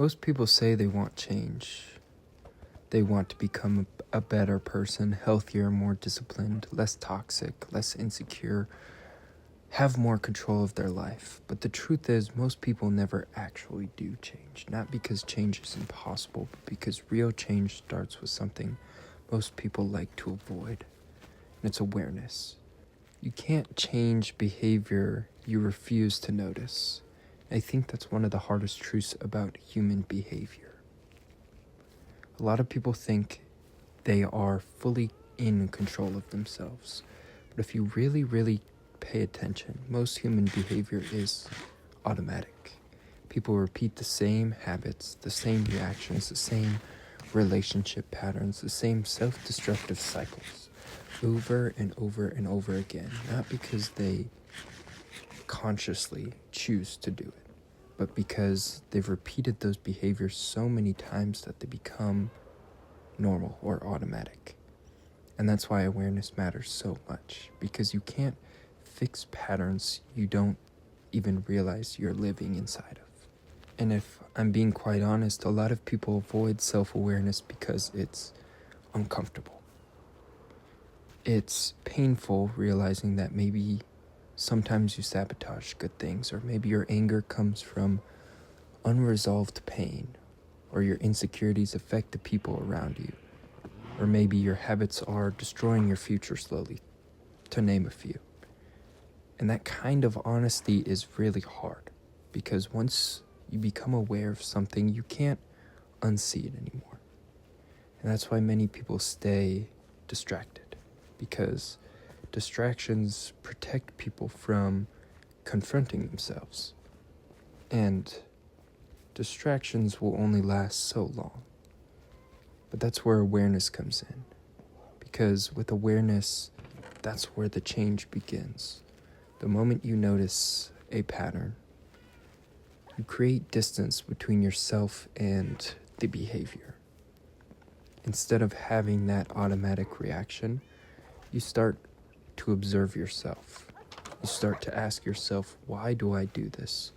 Most people say they want change. They want to become a better person, healthier, more disciplined, less toxic, less insecure, have more control of their life. But the truth is, most people never actually do change. Not because change is impossible, but because real change starts with something most people like to avoid, and it's awareness. You can't change behavior you refuse to notice. I think that's one of the hardest truths about human behavior. A lot of people think they are fully in control of themselves. But if you really, really pay attention, most human behavior is automatic. People repeat the same habits, the same reactions, the same relationship patterns, the same self-destructive cycles over and over and over again, not because they consciously choose to do it, but because they've repeated those behaviors so many times that they become normal or automatic. And that's why awareness matters so much, because you can't fix patterns you don't even realize you're living inside of. And if I'm being quite honest, a lot of people avoid self-awareness because it's uncomfortable. It's painful realizing that maybe sometimes you sabotage good things, or maybe your anger comes from unresolved pain, or your insecurities affect the people around you, or maybe your habits are destroying your future slowly, to name a few. And that kind of honesty is really hard, because once you become aware of something, you can't unsee it anymore. And that's why many people stay distracted, because distractions protect people from confronting themselves. And distractions will only last so long. But that's where awareness comes in. Because with awareness, that's where the change begins. The moment you notice a pattern, you create distance between yourself and the behavior. Instead of having that automatic reaction, you start to observe yourself. You start to ask yourself, why do I do this?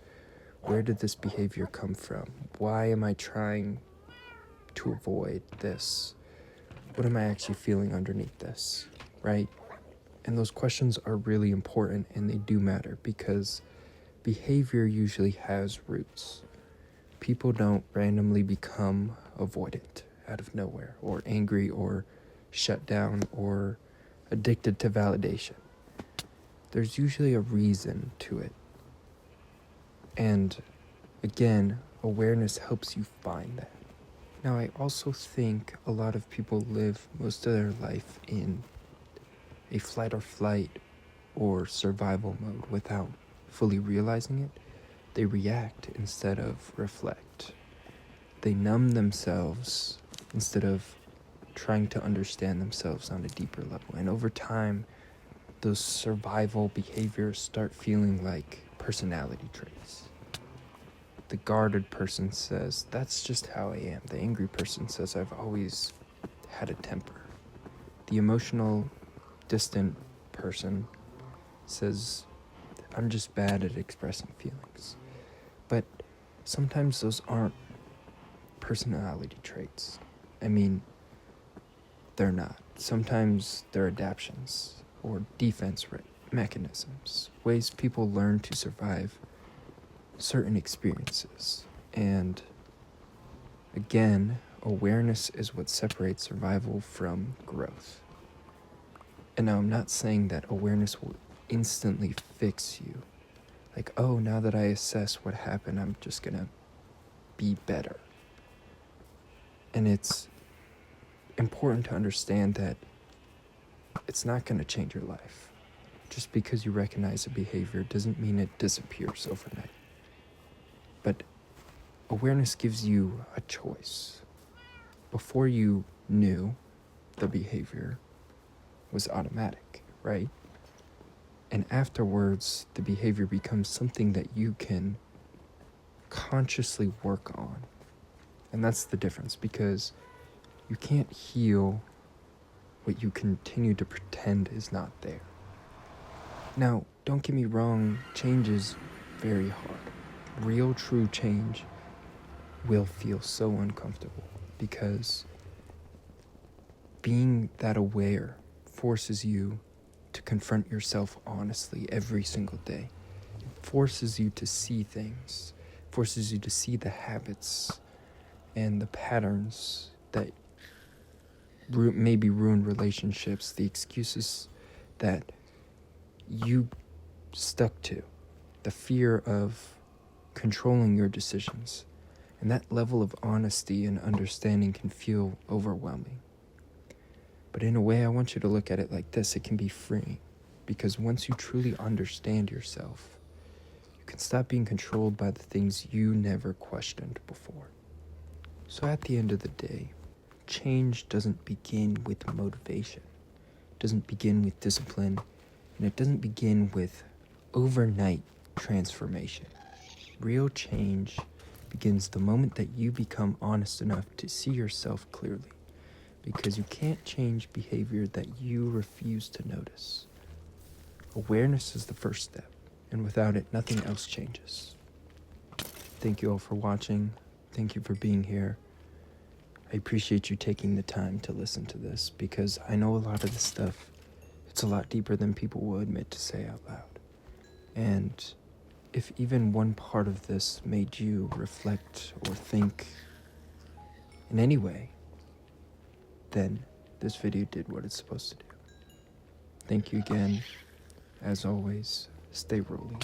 Where did this behavior come from? Why am I trying to avoid this? What am I actually feeling underneath this, right? And those questions are really important, and they do matter, because behavior usually has roots. People don't randomly become avoidant out of nowhere, or angry, or shut down, or addicted to validation. There's usually a reason to it. And again, awareness helps you find that. Now, I also think a lot of people live most of their life in a flight or flight or survival mode without fully realizing it. They react instead of reflect. They numb themselves instead of trying to understand themselves on a deeper level. And over time, those survival behaviors start feeling like personality traits. The guarded person says, that's just how I am. The angry person says, I've always had a temper. The emotional, distant person says, I'm just bad at expressing feelings. But sometimes those aren't personality traits. I mean, they're not. Sometimes they're adaptations or defense mechanisms, ways people learn to survive certain experiences. And again, awareness is what separates survival from growth. And now I'm not saying that awareness will instantly fix you. Like, oh, now that I assess what happened, I'm just gonna be better. And it's important to understand that it's not gonna change your life. Just because you recognize a behavior doesn't mean it disappears overnight. But awareness gives you a choice. Before you knew, the behavior was automatic, right? And afterwards, the behavior becomes something that you can consciously work on. And that's the difference, because you can't heal what you continue to pretend is not there. Now, don't get me wrong, change is very hard. Real, true change will feel so uncomfortable, because being that aware forces you to confront yourself honestly every single day. It forces you to see things, forces you to see the habits and the patterns that maybe ruin relationships, the excuses that you stuck to, the fear of controlling your decisions. And that level of honesty and understanding can feel overwhelming. But in a way, I want you to look at it like this. It can be freeing, because once you truly understand yourself, you can stop being controlled by the things you never questioned before. So at the end of the day, change doesn't begin with motivation. It doesn't begin with discipline, and it doesn't begin with overnight transformation. Real change begins the moment that you become honest enough to see yourself clearly, because you can't change behavior that you refuse to notice. Awareness is the first step, and without it, nothing else changes. Thank you all for watching. Thank you for being here. I appreciate you taking the time to listen to this, because I know a lot of this stuff, it's a lot deeper than people will admit to say out loud. And if even one part of this made you reflect or think in any way, then this video did what it's supposed to do. Thank you again. As always, stay rolling.